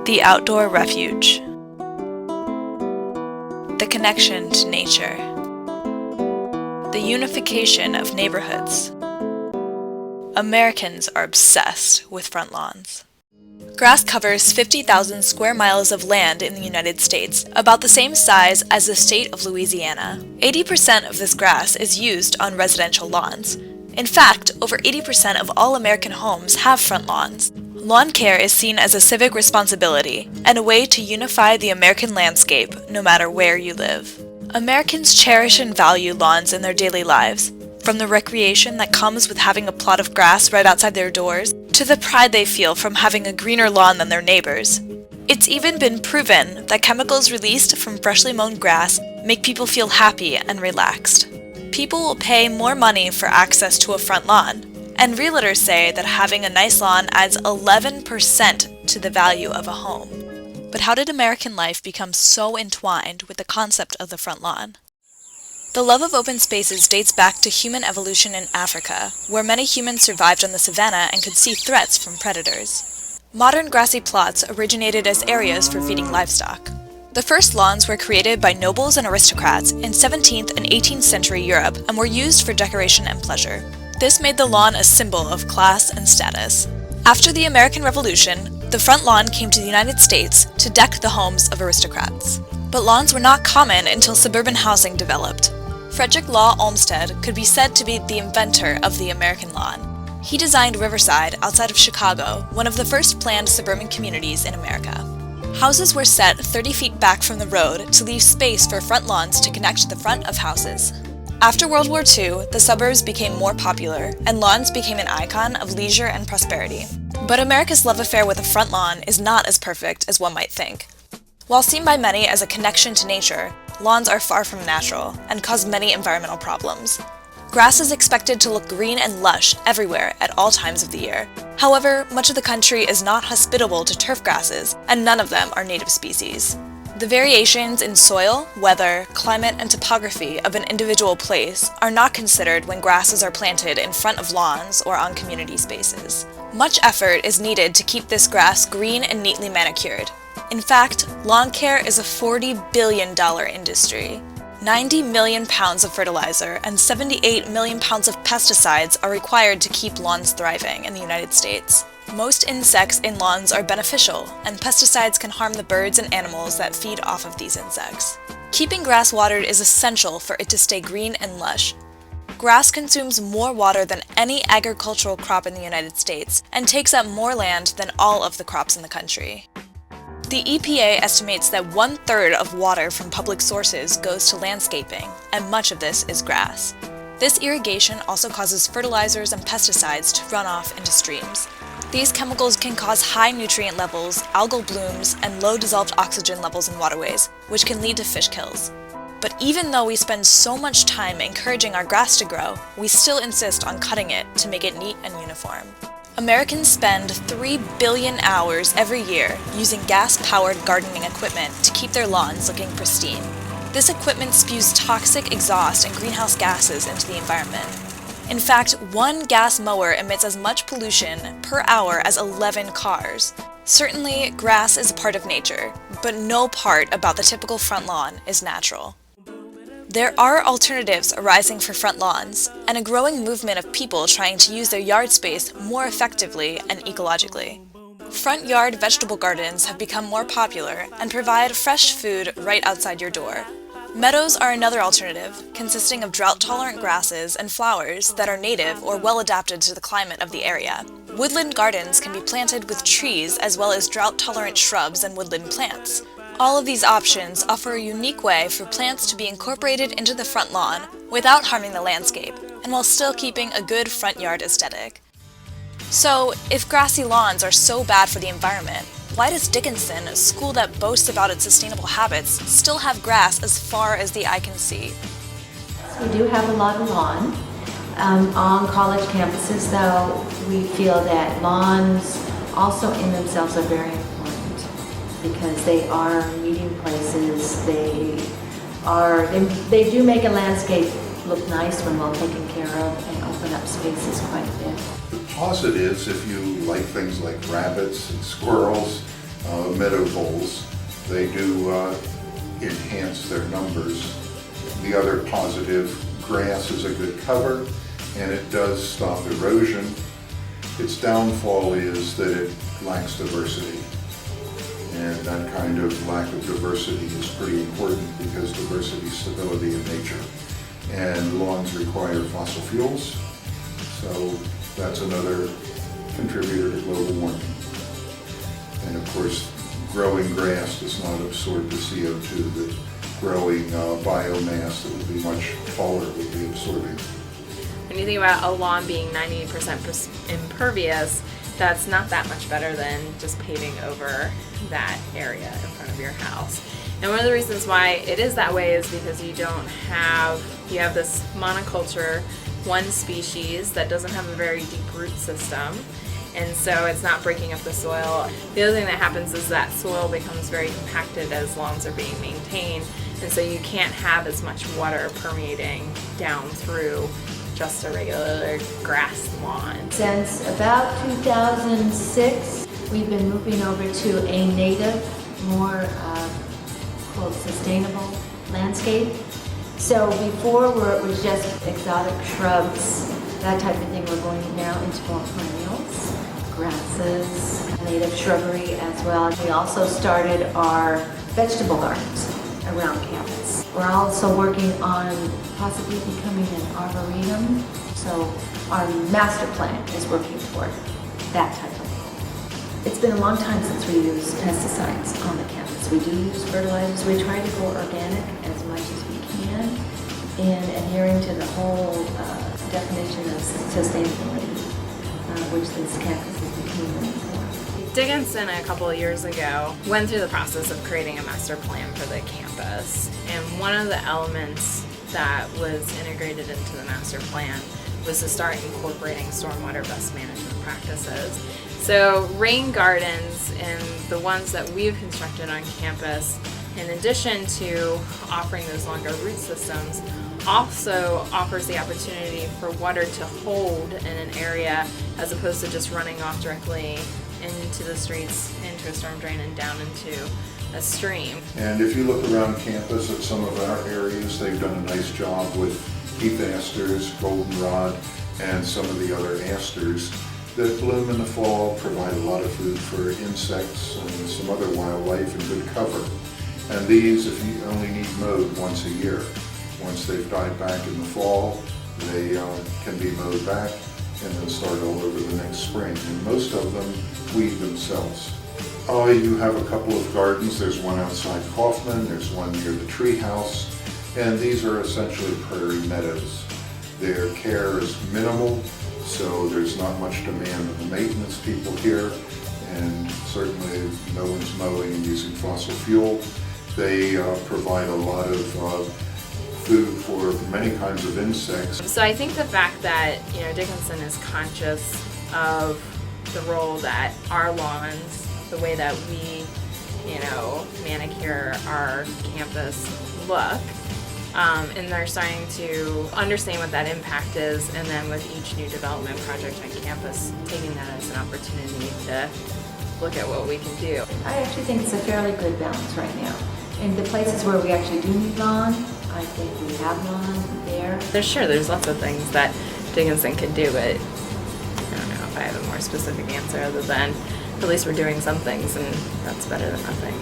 The outdoor refuge. The connection to nature. The unification of neighborhoods. Americans are obsessed with front lawns. Grass covers 50,000 square miles of land in the United States, about the same size as the state of Louisiana. 80% of this grass is used on residential lawns. In fact, over 80% of all American homes have front lawns. Lawn care is seen as a civic responsibility and a way to unify the American landscape no matter where you live. Americans cherish and value lawns in their daily lives, from the recreation that comes with having a plot of grass right outside their doors, to the pride they feel from having a greener lawn than their neighbors. It's even been proven that chemicals released from freshly mown grass make people feel happy and relaxed. People will pay more money for access to a front lawn, and realtors say that having a nice lawn adds 11% to the value of a home. But how did American life become so entwined with the concept of the front lawn? The love of open spaces dates back to human evolution in Africa, where many humans survived on the savanna and could see threats from predators. Modern grassy plots originated as areas for feeding livestock. The first lawns were created by nobles and aristocrats in 17th and 18th century Europe and were used for decoration and pleasure. This made the lawn a symbol of class and status. After the American Revolution, the front lawn came to the United States to deck the homes of aristocrats. But lawns were not common until suburban housing developed. Frederick Law Olmsted could be said to be the inventor of the American lawn. He designed Riverside outside of Chicago, one of the first planned suburban communities in America. Houses were set 30 feet back from the road to leave space for front lawns to connect the front of houses. After World War II, the suburbs became more popular, and lawns became an icon of leisure and prosperity. But America's love affair with a front lawn is not as perfect as one might think. While seen by many as a connection to nature, lawns are far from natural and cause many environmental problems. Grass is expected to look green and lush everywhere at all times of the year. However, much of the country is not hospitable to turf grasses, and none of them are native species. The variations in soil, weather, climate, and topography of an individual place are not considered when grasses are planted in front of lawns or on community spaces. Much effort is needed to keep this grass green and neatly manicured. In fact, lawn care is a $40 billion industry. 90 million pounds of fertilizer and 78 million pounds of pesticides are required to keep lawns thriving in the United States. Most insects in lawns are beneficial, and pesticides can harm the birds and animals that feed off of these insects. Keeping grass watered is essential for it to stay green and lush. Grass consumes more water than any agricultural crop in the United States and takes up more land than all of the crops in the country. The EPA estimates that 1/3 of water from public sources goes to landscaping, and much of this is grass. This irrigation also causes fertilizers and pesticides to run off into streams. These chemicals can cause high nutrient levels, algal blooms, and low dissolved oxygen levels in waterways, which can lead to fish kills. But even though we spend so much time encouraging our grass to grow, we still insist on cutting it to make it neat and uniform. Americans spend 3 billion hours every year using gas-powered gardening equipment to keep their lawns looking pristine. This equipment spews toxic exhaust and greenhouse gases into the environment. In fact, one gas mower emits as much pollution per hour as 11 cars. Certainly, grass is a part of nature, but no part about the typical front lawn is natural. There are alternatives arising for front lawns, and a growing movement of people trying to use their yard space more effectively and ecologically. Front yard vegetable gardens have become more popular and provide fresh food right outside your door. Meadows are another alternative, consisting of drought-tolerant grasses and flowers that are native or well adapted to the climate of the area. Woodland gardens can be planted with trees as well as drought-tolerant shrubs and woodland plants. All of these options offer a unique way for plants to be incorporated into the front lawn without harming the landscape, and while still keeping a good front yard aesthetic. So, if grassy lawns are so bad for the environment, why does Dickinson, a school that boasts about its sustainable habits, still have grass as far as the eye can see? We do have a lot of lawn. On college campuses, though, we feel that lawns also in themselves are very important because they are meeting places. They do make a landscape look nice when well taken care of and open up spaces quite a bit. The plus it is if you like things like rabbits and squirrels, meadow voles. They do enhance their numbers. The other positive, grass is a good cover and it does stop erosion. Its downfall is that it lacks diversity. And that kind of lack of diversity is pretty important because diversity is stability in nature. And lawns require fossil fuels, so that's another contributor to global warming. And of course, growing grass does not absorb the CO2 that growing biomass that would be much taller would be absorbing. When you think about a lawn being 98% impervious, that's not that much better than just paving over that area in front of your house. And one of the reasons why it is that way is because you have this monoculture, one species that doesn't have a very deep root system, and so it's not breaking up the soil. The other thing that happens is that soil becomes very compacted as lawns are being maintained, and so you can't have as much water permeating down through just a regular grass lawn. Since about 2006, we've been moving over to a native, more quote, sustainable landscape. So before where it was just exotic shrubs, that type of thing, we're going now into more perennials, grasses, native shrubbery as well. We also started our vegetable gardens around campus. We're also working on possibly becoming an arboretum. So our master plan is working toward that type of goal. It's been a long time since we used pesticides on the campus. We do use fertilizers. We try to go organic as much as we can in adhering to the whole definition of sustainability, which this campus is becoming for. Dickinson a couple of years ago went through the process of creating a master plan for the campus, and one of the elements that was integrated into the master plan was to start incorporating stormwater best management practices. So rain gardens and the ones that we've constructed on campus, in addition to offering those longer root systems, also offers the opportunity for water to hold in an area as opposed to just running off directly into the streets, into a storm drain and down into a stream. And if you look around campus at some of our areas, they've done a nice job with heath asters, goldenrod, and some of the other asters that bloom in the fall, provide a lot of food for insects and some other wildlife and good cover. And these, if you only need mowed once a year. Once they've died back in the fall, they can be mowed back and then start all over the next spring. And most of them weed themselves. You have a couple of gardens. There's one outside Kaufman, there's one near the tree house, and these are essentially prairie meadows. Their care is minimal, so there's not much demand on the maintenance people here, and certainly no one's mowing and using fossil fuel. They provide a lot of food for many kinds of insects. So I think the fact that Dickinson is conscious of the role that our lawns, the way that we manicure our campus look, and they're starting to understand what that impact is, and then with each new development project on campus, taking that as an opportunity to look at what we can do. I actually think it's a fairly good balance right now. In the places where we actually do need lawn, I think we have lawn there. There's lots of things that Dickinson could do, but I don't know if I have a more specific answer other than at least we're doing some things, and that's better than nothing.